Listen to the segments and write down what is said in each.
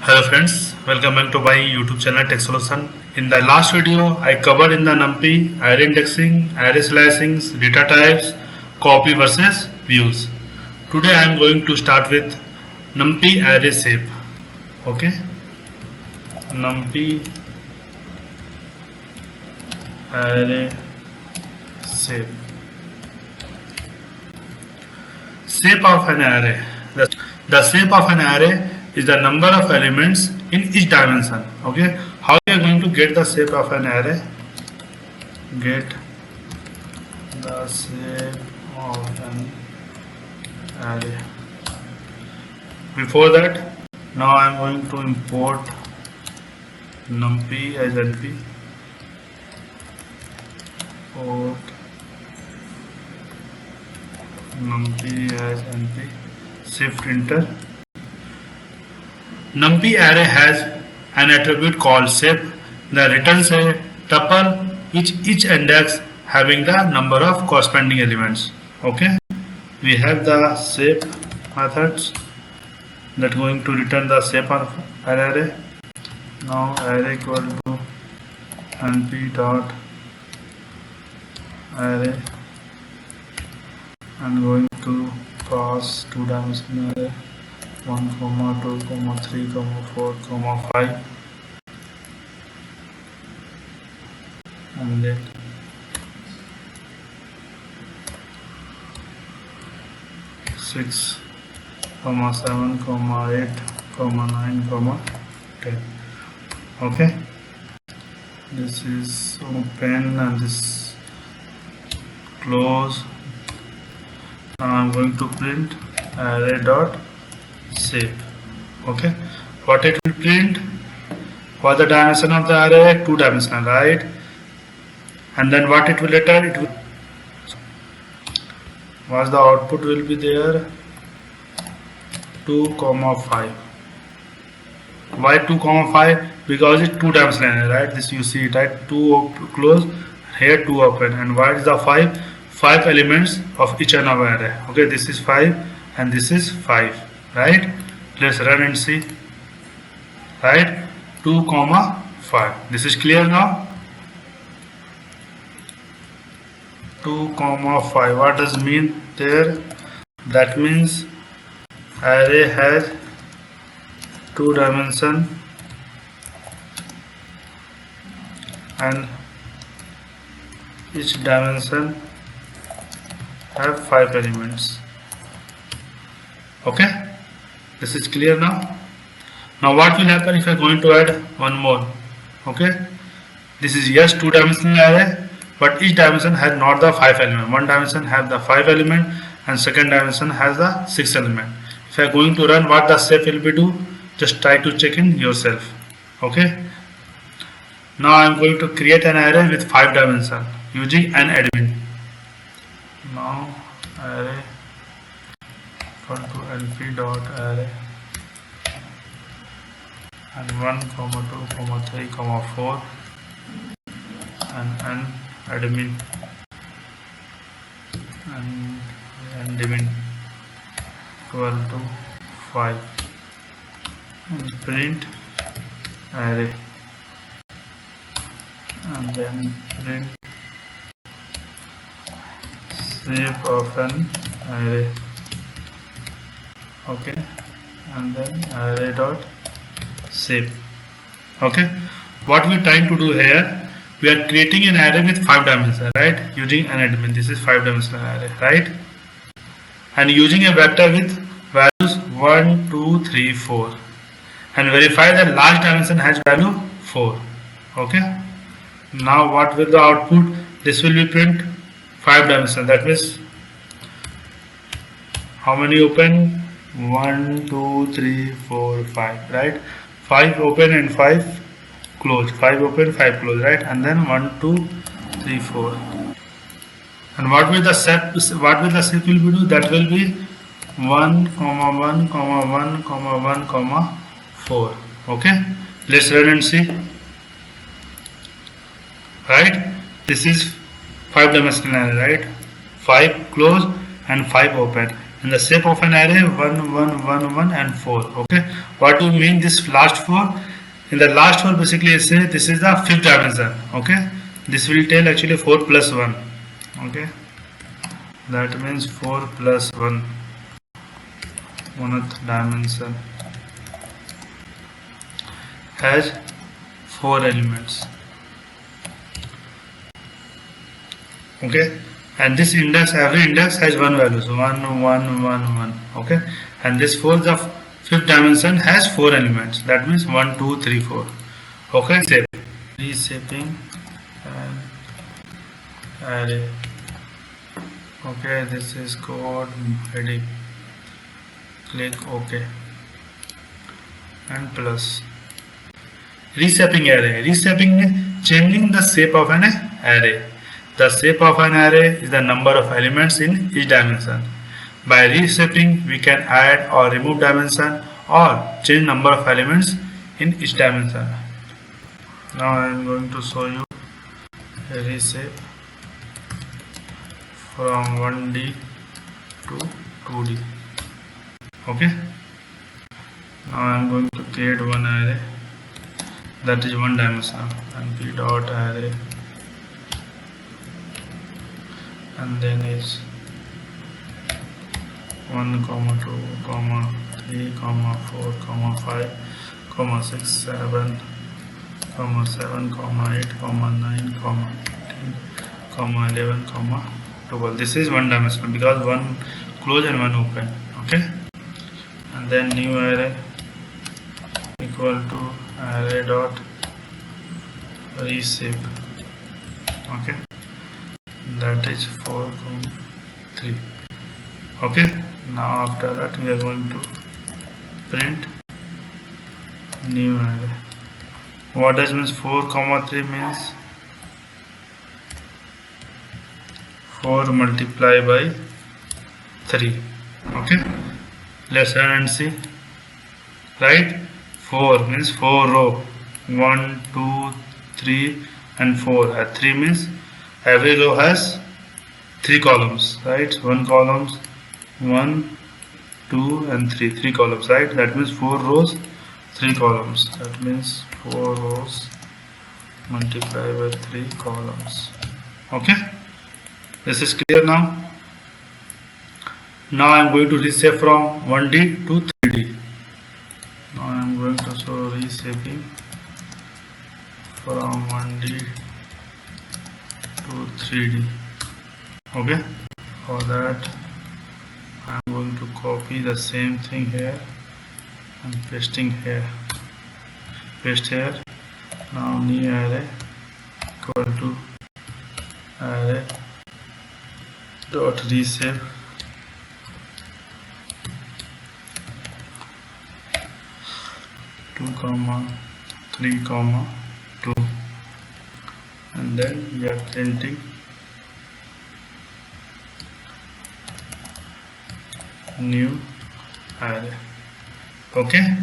Hello friends, welcome back to my YouTube channel Tech Solution. In the last video, I covered in the NumPy, array indexing, array slicing, data types, copy versus views. Today I am going to start with NumPy array shape. Okay, NumPy array shape. Shape of an array. The shape of an array is the number of elements in each dimension. Okay, how you are going to get the shape of an array? Get the shape of an array. Before that, now I am going to import NumPy as NP. Import NumPy as NP. Shift enter. NumPy array has an attribute called shape that returns a tuple each index having the number of corresponding elements. Okay, we have the shape methods that going to return the shape of an array. Now array equal to np dot array and going to pass two-dimensional array 1, 2, 3, 4, 5 and then six, 7, 8, 9, 10. Okay, this is open and this close. Now I'm going to print array dot shape. Okay, what it will print? For the dimension of the array, 2 dimensional, right? And then what it will return? It will, what the output will be there? 2, 5. Why 2, 5? Because it's 2 dimensional array, right? This you see it, right? 2 close, here 2 open, and what is the 5? 5 elements of each and every array. Okay, this is 5 and this is 5. Right, let's run and see. Right, 2, 5. This is clear now. 2, 5. What does it mean there? That means array has 2 dimension and each dimension have 5 elements. Okay, this is clear now. Now what will happen if I am going to add one more? Okay, this is yes 2-dimensional array, but each dimension has not the 5 element. One dimension has the 5 element and second dimension has the 6 element. If I am going to run, what the shape will be do? Just try to check in yourself. Okay, now I am going to create an array with 5 dimension using an admin. Now array equal to np dot array and 1, 2, 3, 4 and an admin and admin equal to 5 and print array and then print shape of an array. Okay, and then array dot shape. Okay, what we are trying to do here, we are creating an array with 5 dimensions, right, using an admin. This is 5-dimensional array, right, and using a vector with values 1, 2, 3, 4 and verify that large dimension has value 4. Okay, now what will the output? This will be print 5 dimension. That means how many open? 1, 2, 3, 4, 5, right? 5 open and 5 close. 5 open, 5 close, right? And then 1, 2, 3, 4. And what will the shape? What will the shape will be do? That will be 1, 1, 1, 1, 4. Okay. Let's run and see. Right? This is 5-dimensional array, right? 5 close and 5 open. In the shape of an array, 1, 1, 1, 1 and 4. Okay. What do you mean this last 4? In the last 4, basically I say this is the fifth dimension. Okay. This will tell actually 4 plus 1. Okay. That means 4 plus 1. 1th dimension has 4 elements. Okay. And this index, every index has one value, so 1, 1, 1, 1. Okay. And this fourth of fifth dimension has 4 elements. That means 1, 2, 3, 4. Okay. Shape. Reshaping an array. Okay. This is code heading. Click OK. And plus. Reshaping array. Reshaping means changing the shape of an array. The shape of an array is the number of elements in each dimension. By reshaping, we can add or remove dimension or change number of elements in each dimension. Now I am going to show you a reshape from 1D to 2D. Okay. Now I am going to create one array that is one dimensional, and p dot array, and then is 1, 2, 3, 4, 5, 6, 7, 7, 8, 9, 10, 11, 12. This is one dimensional because one close and one open. Okay. And then new array equal to array dot reshape. Okay. That is 4, 3. Okay. Now after that we are going to print new array. What does means 4, 3 means 4 multiplied by 3. Okay. Let's run and see. Right. 4 means 4 row. 1, 2, 3 and 4. And 3 means every row has 3 columns. Right. 1 columns. 1, 2 and 3. 3 columns. Right. That means 4 rows, 3 columns. That means 4 rows multiplied by 3 columns. Okay. This is clear now. Now I am going to reshape from 1D to 3D. Now I am going to show reshaping from 1D to 3D. Okay. For that I am going to copy the same thing here and pasting here. Paste here. Now new array equal to array dot reshape two, 3, 2, and then we are printing new array. Okay.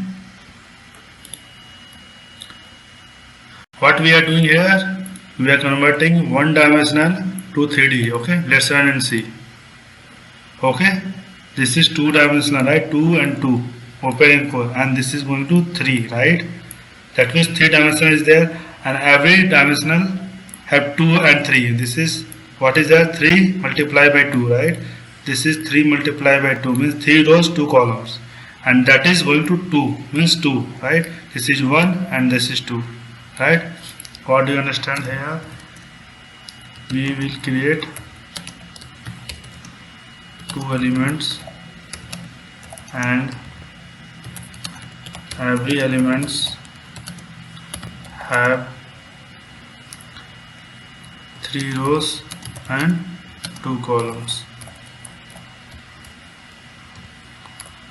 What we are doing here, we are converting one dimensional to 3D. Okay. Let's run and see. Okay. This is 2 dimensional, right? 2 and 2 open and close, and this is going to 3, right? That means 3 dimensional is there, and every dimensional have 2 and 3. This is what is there? 3 multiplied by 2, right? This is 3 multiplied by 2 means 3 rows, 2 columns, and that is going to 2 means 2, right? This is 1 and this is 2, right? What do you understand here? We will create 2 elements, and every elements have 3 rows and 2 columns.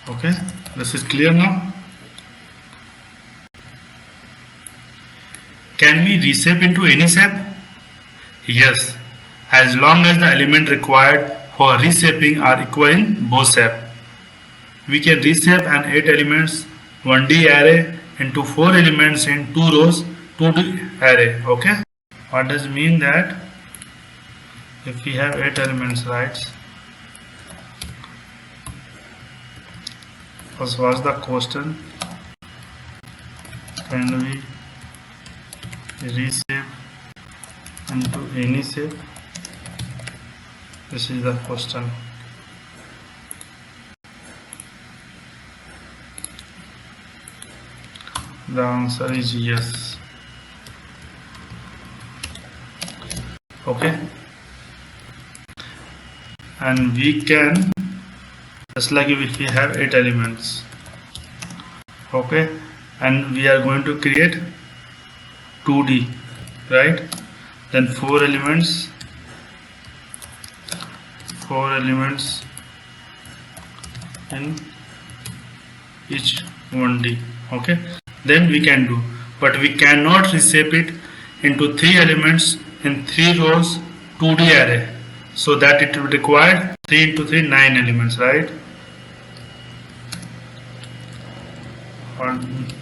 Okay, this is clear now. Can we reshape into any shape? Yes, as long as the element required for reshaping are equal in both shapes. We can reshape an 8 elements 1D array into 4 elements in 2 rows 2D array. Okay, what does mean that if we have 8 elements, right? First was the question, can we reshape into any shape? This is the question. The answer is yes. Okay, and we can, just like if we have 8 elements, okay, and we are going to create 2D, right? Then 4 elements in each 1D, okay, then we can do, but we cannot reshape it into 3 elements in 3 rows 2D array, so that it will require 3 into 3 9 elements, right? And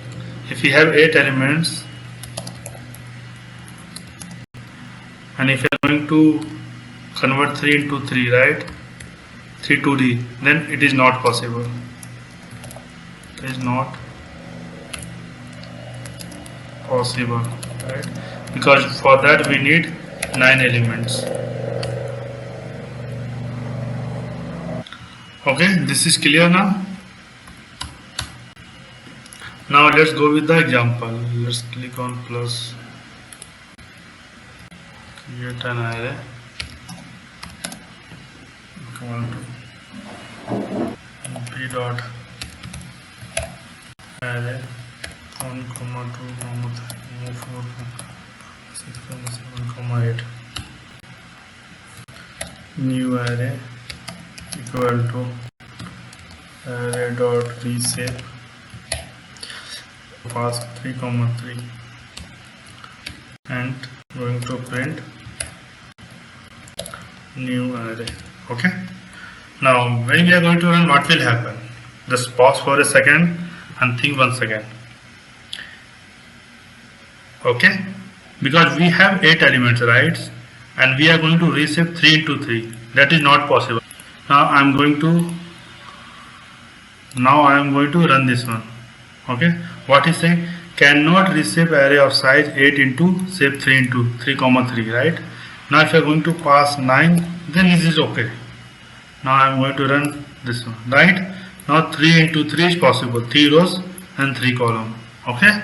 if we have 8 elements, and if you are going to convert 3 into 3, right, 3 2D, then it is not possible. It is not possible, right? Because for that we need 9 elements. Okay, this is clear now. Now let's go with the example. Let's click on plus, create an array equal to p dot array 1, 2, 3, 4, 6, 7, 8. New array equal to array dot reshape, pass 3, 3, and going to print new array. Okay, now when we are going to run, what will happen? Just pause for a second and think once again. Okay, because we have 8 elements, right, and we are going to reshape 3 into 3. That is not possible. Now I am going to run this one. Okay, what is saying? Cannot reshape array of size 8 into shape 3 into 3, 3, right? Now if I am going to pass 9, then this is okay. Now I am going to run this one, right? Now 3 into 3 is possible, 3 rows and 3 columns. Okay,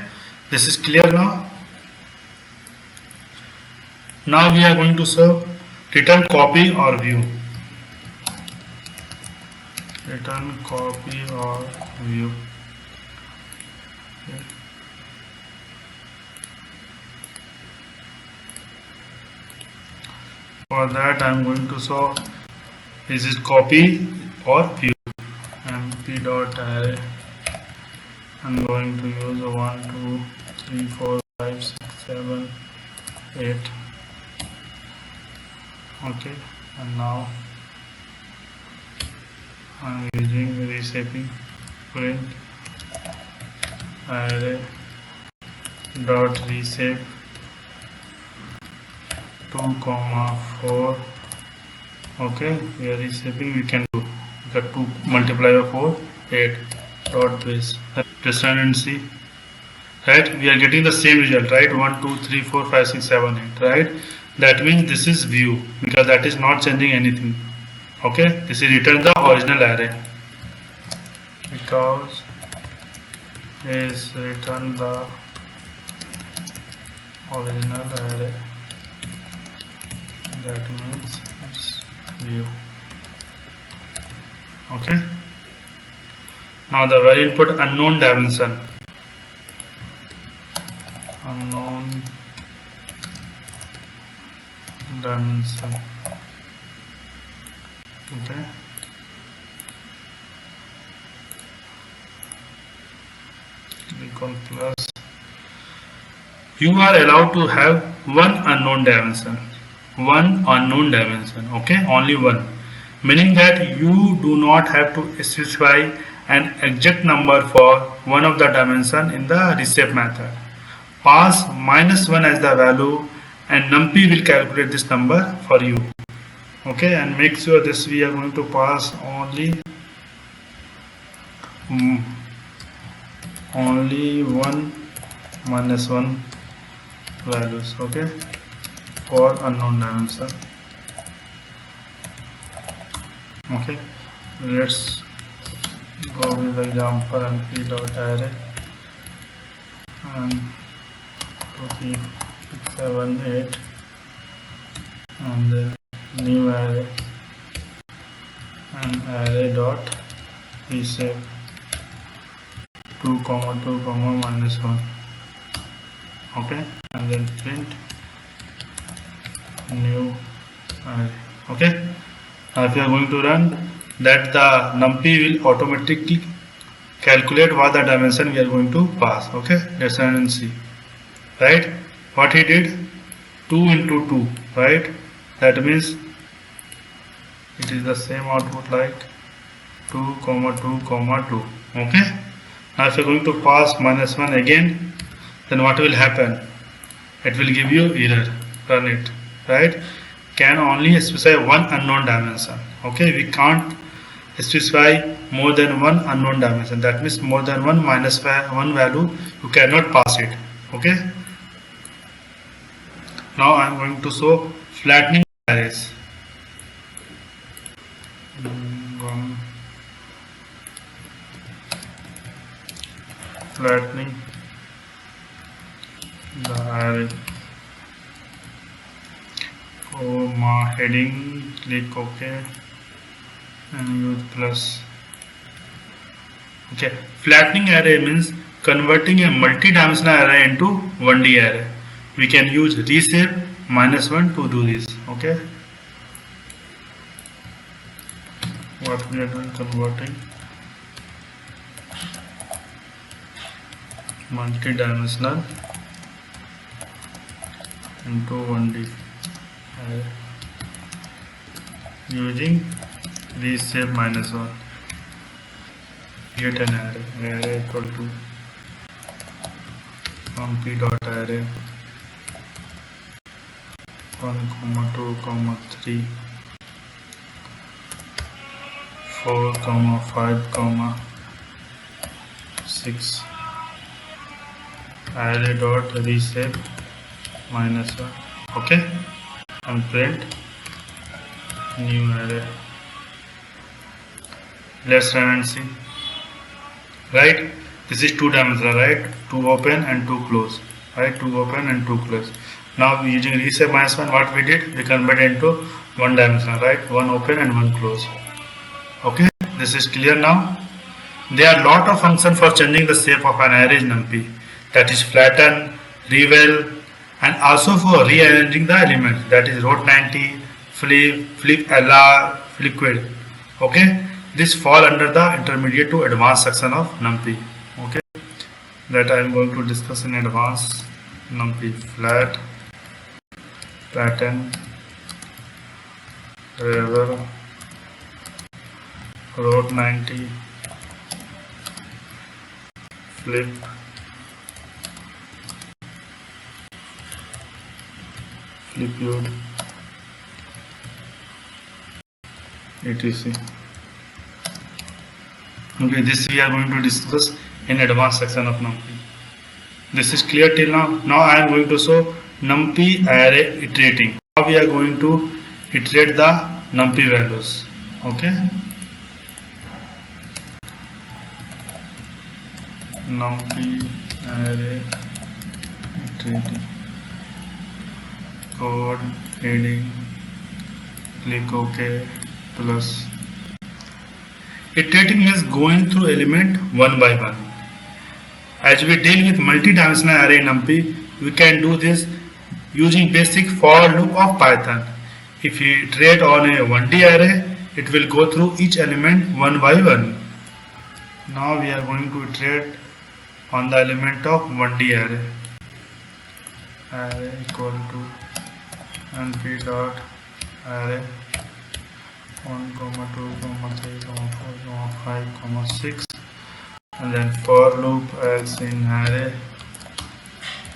this is clear now. Now we are going to serve return copy or view. Return copy or view. Okay. For that I am going to solve, is it copy or view? Mp dot array. I am going to use 1, 2, 3, 4, 5, 6, 7, 8. Okay, and now I am using reshaping, print array dot reshape 2, 4. Okay, we are reshaping, we can do, we got 2 multiplied by 4, 8 dot base. Just run and see, right? We are getting the same result, right? 1, 2, 3, 4, 5, 6, 7, 8, right? That means this is view, because that is not changing anything. Okay, this is return the original array, because is return the original array. That means it's view. Okay, now the value input unknown dimension. Unknown dimension. Okay, click on plus. You are allowed to have one unknown dimension. Okay, only one, meaning that you do not have to specify an exact number for one of the dimension in the reshape method. Pass -1 as the value and numpy will calculate this number for you. Okay, and make sure this we are going to pass only mm, only 1 minus 1 values, okay, for unknown dimension. Okay, let's go with the example np dot array and 2 3 6 7 8 and then new array and array dot reshape 2 comma 2 comma minus 1, okay, and then print new array. Okay, now if you are going to run that, the numpy will automatically calculate what the dimension we are going to pass. Okay, let's run and see. Right, what he did, 2 into 2, right, that means it is the same output like 2 comma 2 comma 2. Okay, now if you are going to pass minus 1 again, then what will happen, it will give you error. Run it, right, can only specify one unknown dimension. Okay, we can't specify more than one unknown dimension, that means more than one minus 1 value you cannot pass it. Okay, now I am going to show flattening arrays. Flattening the array, comma heading, click OK and use plus. Okay, flattening array means converting a multi-dimensional array into 1D array. We can use reshape -1 to do this. Okay, what we are doing, converting multi-dimensional into 1D array using reshape -1. Get an array equal to np dot array 1 comma 2 comma 3 4 comma 5 comma 6 array dot reshape -1. Okay, and print new array. Let's run and see. Right, this is 2 dimensional, right, 2 open and 2 close, right, 2 open and 2 close. Now using reshape -1, what we did, we converted into 1 dimensional, right, 1 open and 1 close. Okay, this is clear now. There are lot of functions for changing the shape of an array in numpy, that is flatten, revel, and also for rearranging the elements, that is rot 90, flip lr, liquid. Okay, this fall under the intermediate to advanced section of numpy. Okay, that I am going to discuss in advanced numpy. Flat, pattern, revel, rot 90, flip, flipute, etc. Okay, this we are going to discuss in advanced section of numpy. This is clear till now. Now I am going to show numpy array iterating. Now we are going to iterate the numpy values. Okay, numpy array iterating, code, heading, click OK, plus. Iterating means going through element one by one. As we deal with multi-dimensional array in numpy, we can do this using basic for loop of Python. If you iterate on a 1D array, it will go through each element one by one. Now we are going to iterate on the element of 1D array. Array equal to np dot array 1 comma 2 comma 3 comma 4 comma 5 comma 6, and then for loop x in array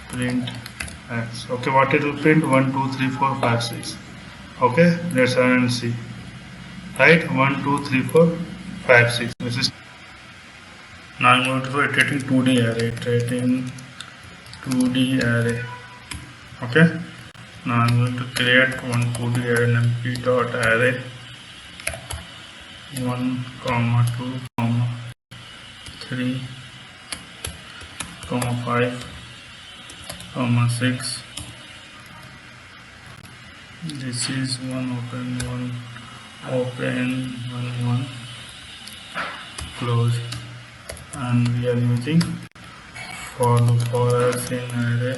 print x. Okay, what it will print, 1 2 3 4 5 6. Okay, let's run and see. Right, 1 2 3 4 5 6. This is Now I'm going to do iterating 2D array. Iterating 2D array. Okay. Now I'm going to create one 2D array np dot array 1, 2, 3, 5, 6. This is one open, 1 close, and we are using for x in array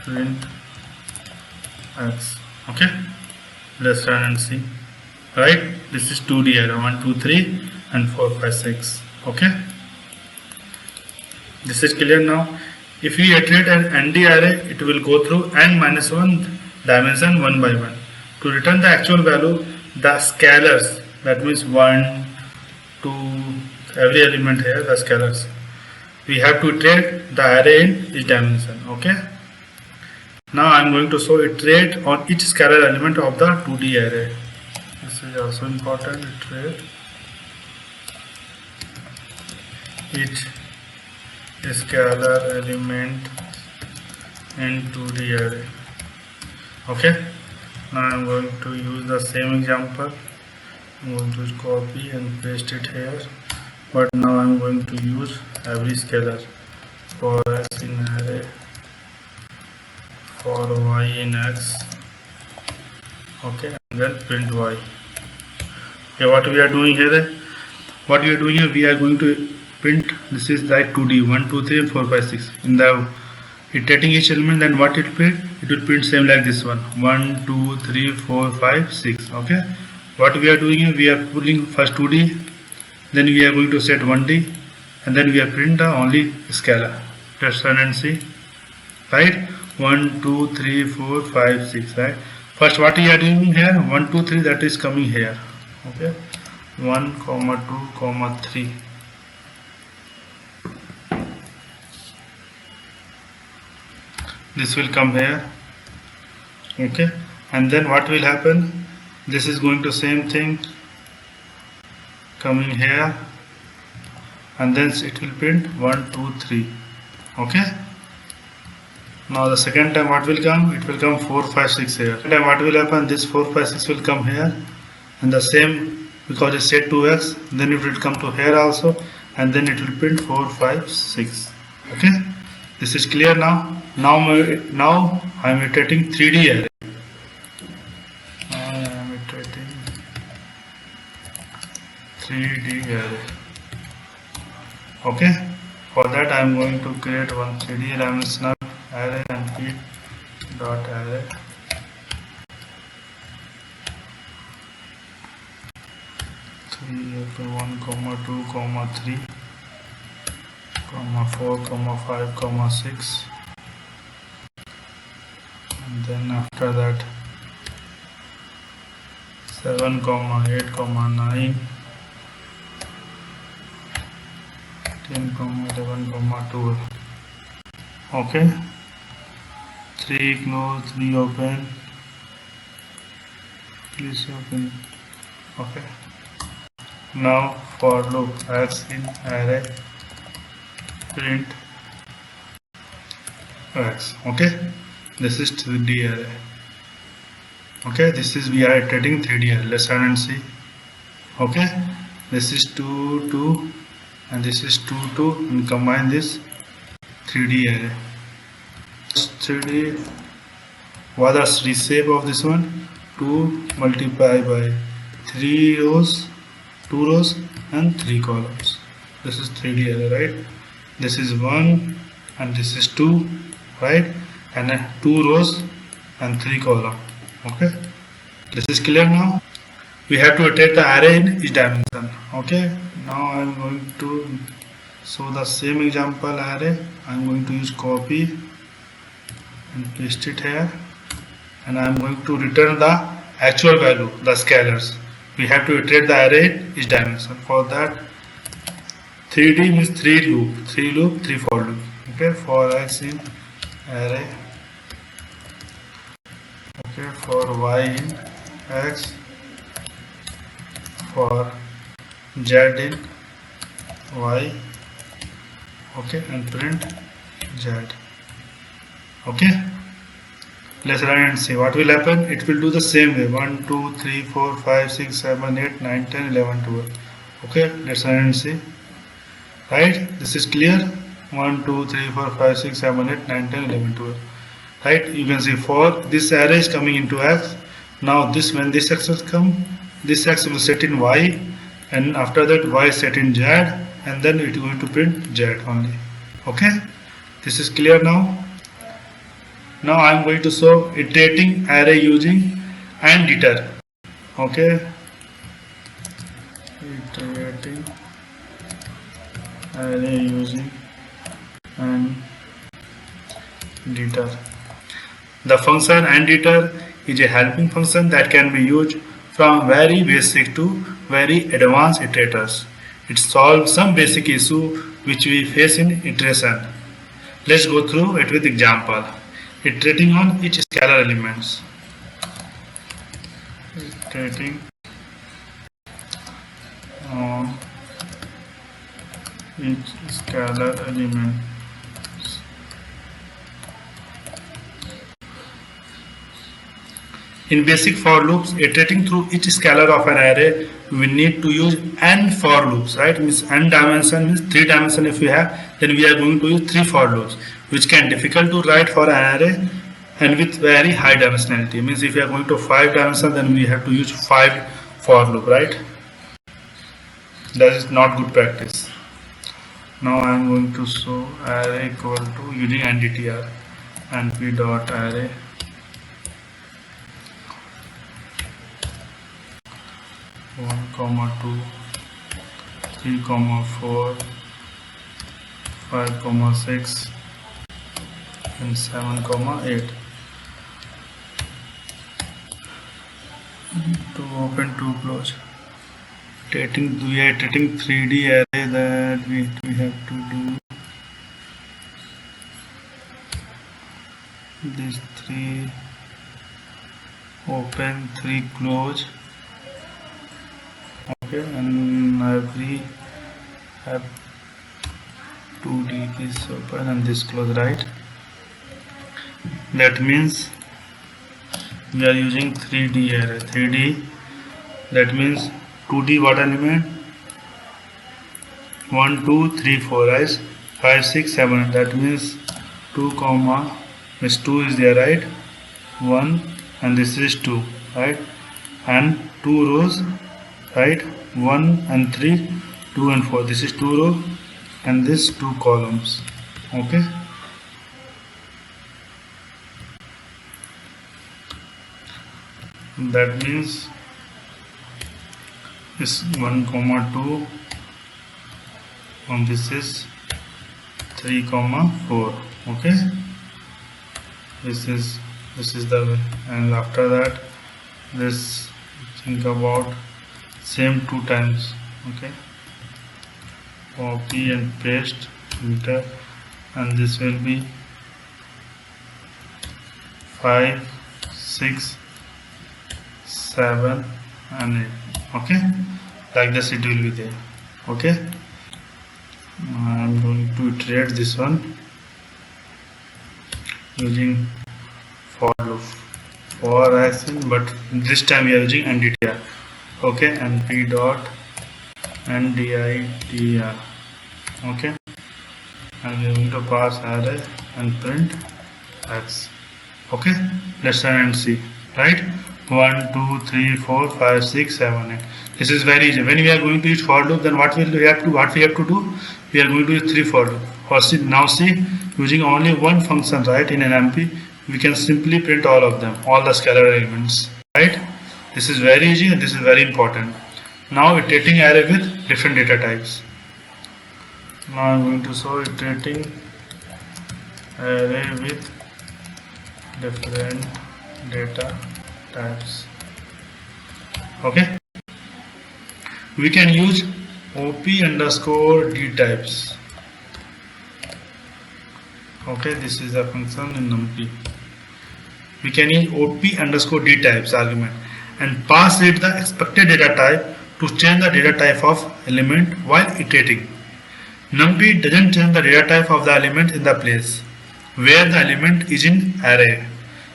print x. Okay, let's run and see. Right, this is 2D array 1, 2, 3 and 4, 5, 6. Okay, this is clear now. If we iterate an ND array, it will go through n-1 dimension one by one. To return the actual value, the scalars, that means 1, 2, every element here, the scalars, we have to iterate the array in each dimension. Okay. Now I am going to show iterate on each scalar element of the 2D array. This is also important. Iterate each scalar element in 2D array. Okay. Now I am going to use the same example. I am going to copy and paste it here. But now I am going to use every scalar for x in array, for y in x. Okay, and then print y. Okay, what we are doing here? What we are doing here? We are going to print. This is like 2D 1, 2, 3, and 4, 5, 6. In the iterating each element, then what it print? It will print same like this one. 1, 2, 3, 4, 5, 6. Okay. What we are doing here? We are pulling first 2D, then we are going to set 1D, and then we are print the only scalar. Let's run and see. Right? 1, 2, 3, 4, 5, 6. Right? First, what we are doing here? 1, 2, 3. That is coming here. Okay. 1, 2, 3. This will come here. Okay. And then what will happen? This is going to same thing coming here, and then it will print 1, 2, 3. Okay. Now the second time what will come? It will come 4, 5, 6 here. Second time what will happen? This 4, 5, 6 will come here, and the same, because it's set to x, then it will come to here also, and then it will print 4, 5, 6. Okay. This is clear now. Now I am iterating 3D array. I am iterating 3D array. Okay. For that I am going to create one 3D dimensional array and feed dot array. Three, 1, 2, 3, 4, 5, 6. And then after that 7, 8, 9, 10, 11, 12. Okay. 3 close, 3 open. Please open. Okay. Now for loop x in array print x. Okay. This is 3D array. Okay, this is we are iterating 3D array. Let's run and see. Okay, this is 2, 2, and this is 2, 2, and combine this 3D array. 3D. What is the reshape of this one? 2 multiplied by 3 rows, 2 rows, and 3 columns. This is 3D array, right? This is 1, and this is 2, right? And 2 rows and 3 columns. Okay, this is clear now. We have to iterate the array in each dimension. Okay, now I am going to show the same example array. I am going to use copy and paste it here, and I am going to return the actual value, the scalars. We have to iterate the array in each dimension. For that, 3D means 3 loop, 3 for loop. Okay, for x in array. Okay, for y in x, for z in y, Okay, and print z. Okay, let's run and see what will happen. It will do the same way. 1 2 3 4 5 6 7 8 9 10 11 12. Okay, let's run and see. Right, this is clear. 1 2 3 4 5 6 7 8 9 10 11 12. Right, you can see for this array is coming into x. Now this, when this x will come, this x will set in y, and after that y set in z, and then it is going to print z only. Okay, this is clear now. Now I am going to show iterating array using and iter. Okay, iterating array using and iter. The function and iter is a helping function that can be used from very basic to very advanced iterators. It solves some basic issue which we face in iteration. Let's go through it with example. Iterating on each scalar elements. Iterating on each scalar element. In basic for loops, iterating through each scalar of an array, we need to use n for loops, right? Means n dimension means 3 dimension if we have, then we are going to use 3 for loops, which can difficult to write for an array and with very high dimensionality. Means if we are going to 5 dimension, then we have to use 5 for loop, right? That is not good practice. Now I am going to show array equal to using ndtr and p dot array 1, 2, 3, 4, 5, 6 and 7, 8. To open, to close. We are iterating 3D array that we have to do this 3 open, 3 close. Okay, and every have 2D is open and this close, right? That means we are using 3D array. 3D, that means 2D what element? 1 2 3 4, right? 5 6 7, that means 2 comma means 2 is there, right? 1 and this is 2, right? And 2 rows, right? 1 and 3, 2 and 4. This is 2 rows and this 2 columns. Okay. That means this 1 comma 2 and this is 3 comma 4. Okay. This is the way, and after that this, think about same 2 times. Okay, copy and paste, enter, and this will be 5 6 7 and 8. Okay, like this it will be there. Okay, I am going to iterate this one using for loop, for action, but this time we are using ndtr. Okay, and p dot nditr. Okay, and we are going to pass array and print x. Okay, let's run and see. Right, 1 2 3 4 5 6 7 8. This is very easy. When we are going to use for loop, then what we have to do? We are going to use 3 for loop. Or see, now see, using only one function, right, in an MP, we can simply print all of them, all the scalar elements, right? This is very easy and this is very important. Now iterating array with different data types. Now I am going to show iterating array with different data types. Okay, we can use op underscore d types. Okay, this is a function in NumPy. We can use op underscore d types argument and pass it the expected data type to change the data type of element while iterating. numpy doesn't change the data type of the element in the place where the element is in array.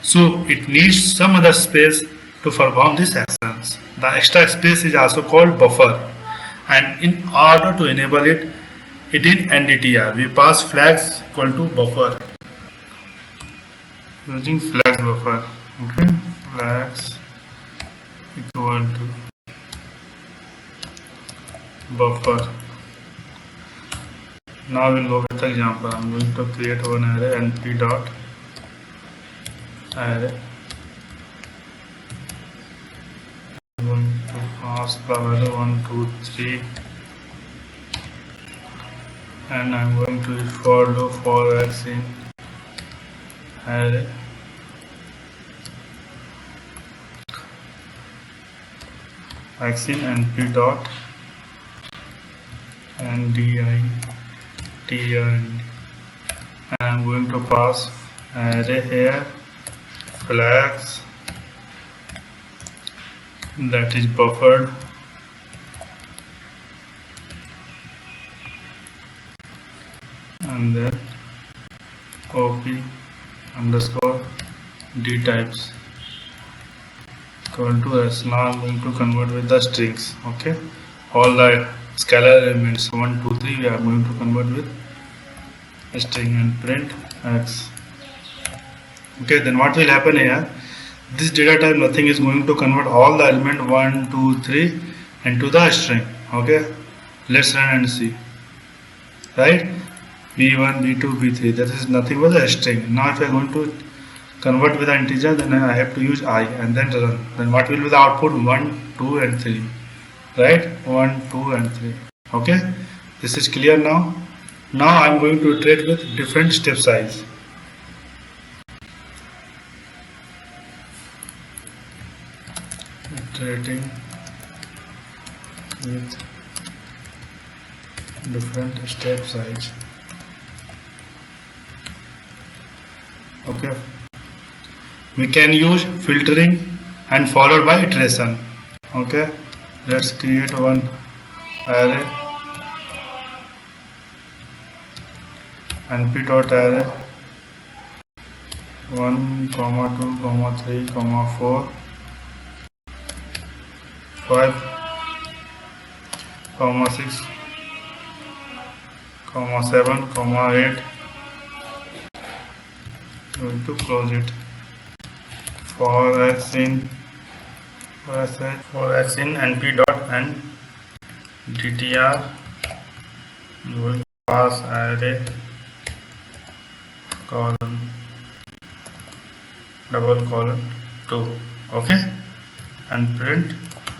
So it needs some other space to perform these actions. The extra space is also called buffer, and in order to enable it, it in NDTR we pass flags equal to buffer using flags buffer. Okay, flags equal to buffer. Now we'll go with the example. I'm going to create one array np dot array. I'm going to pass the value 1, 2, 3, and I'm going to use for loop for x in array. X in np dot and and I'm going to pass array here flags that is buffered and then op underscore d types equal to s. Now I'm going to convert with the strings. Okay, all the scalar elements 1, 2, 3 we are going to convert with a string and print x. Okay, then what will happen here? This data type nothing is going to convert all the element 1, 2, 3 into the string. Okay, let's run and see. Right, b1, b2, b3, that is nothing but a string. Now if I am going to convert with an integer, then I have to use I and then run. Then what will be the output? 1, 2 and 3. Right, 1, 2 and 3. Okay, this is clear now. Now I am going to iterate with different step size. Iterating with different step size. Okay, we can use filtering and followed by iteration. Okay, let's create one array np dot array 1, 2, 3, 4, 5, 6, 7, 8. Going to close it. For x in np dot and DTR, we will pass array colon double colon 2. Okay, and print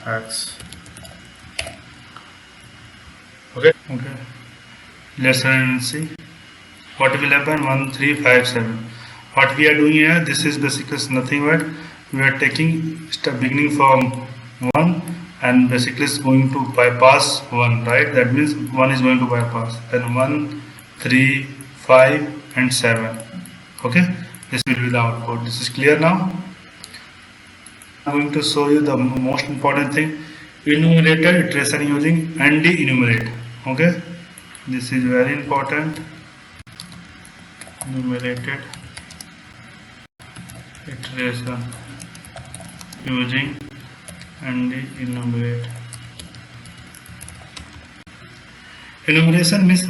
x. Okay, let's run and see what will happen. 1, 3, 5, 7. What we are doing here, this is basically nothing but we are taking step beginning from 1 and basically is going to bypass 1, right? That means 1 is going to bypass, then 1, 3, 5 and 7. Okay, this will be the output. This is clear now. I'm going to show you the most important thing, enumerated iteration using ND enumerate. Okay, this is very important. Enumerated iteration using ND enumerate. Enumeration means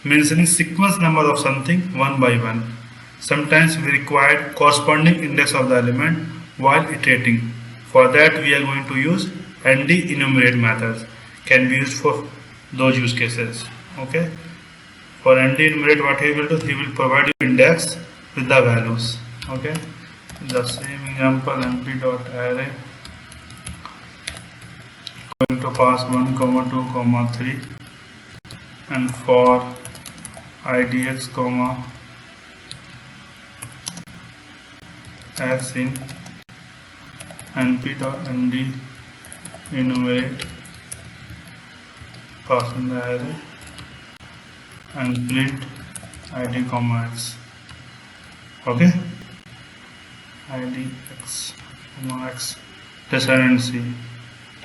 mentioning sequence number of something one by one. Sometimes we require corresponding index of the element while iterating. For that we are going to use ND enumerate methods. Can be used for those use cases. Okay. For ND enumerate, what he will do? He will provide you index with the values. Okay. The same example, np dot array going to pass 1, 2, 3 and for idx, x in np dot nd enumerate passing the array and print id comma x. Okay, id x comma x. Let's run and see.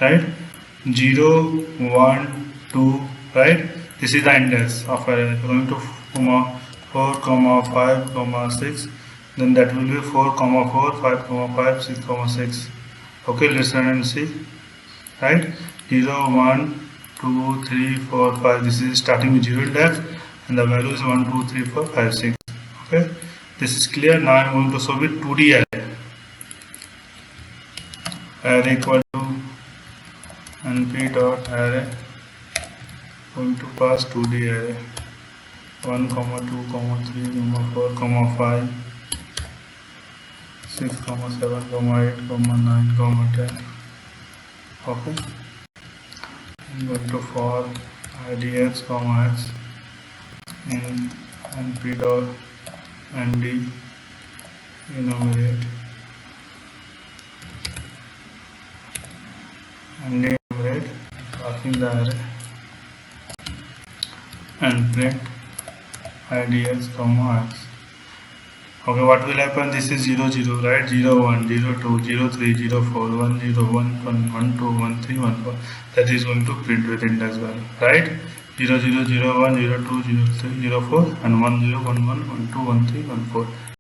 Right, 0, 1, 2. Right, This is the index of array. Going to 4, 5, 6. Then that will be 4, 4, 5, 5, 6, 6. Okay, let's run and see. Right? 0, 1, 2, 3, 4, 5. This is starting with 0 index, and the value is 1, 2, 3, 4, 5, 6. Okay, this is clear. Now I am going to solve it 2D array. Array equal to np dot array. Going to pass 2D array 1, 2, 3, 4, 5, 6, 7, 8, 9, 10. Okay. I'm going to for idx, x in np dot nd enumerate passing the array and print idx, x. Okay, what will happen? This is 0, 0, right? 0, 1, 0, 2, 0, 3, 0, 4, 1, 0, 1, 1, 2, 1, 3, 1, 4. That is going to print with index value, right? 0, 0, 0, 1, 0, 2, 0, 3, 0, 4, and 1, 0, 1, 1, 1, 2, 1, 3, 1, 4.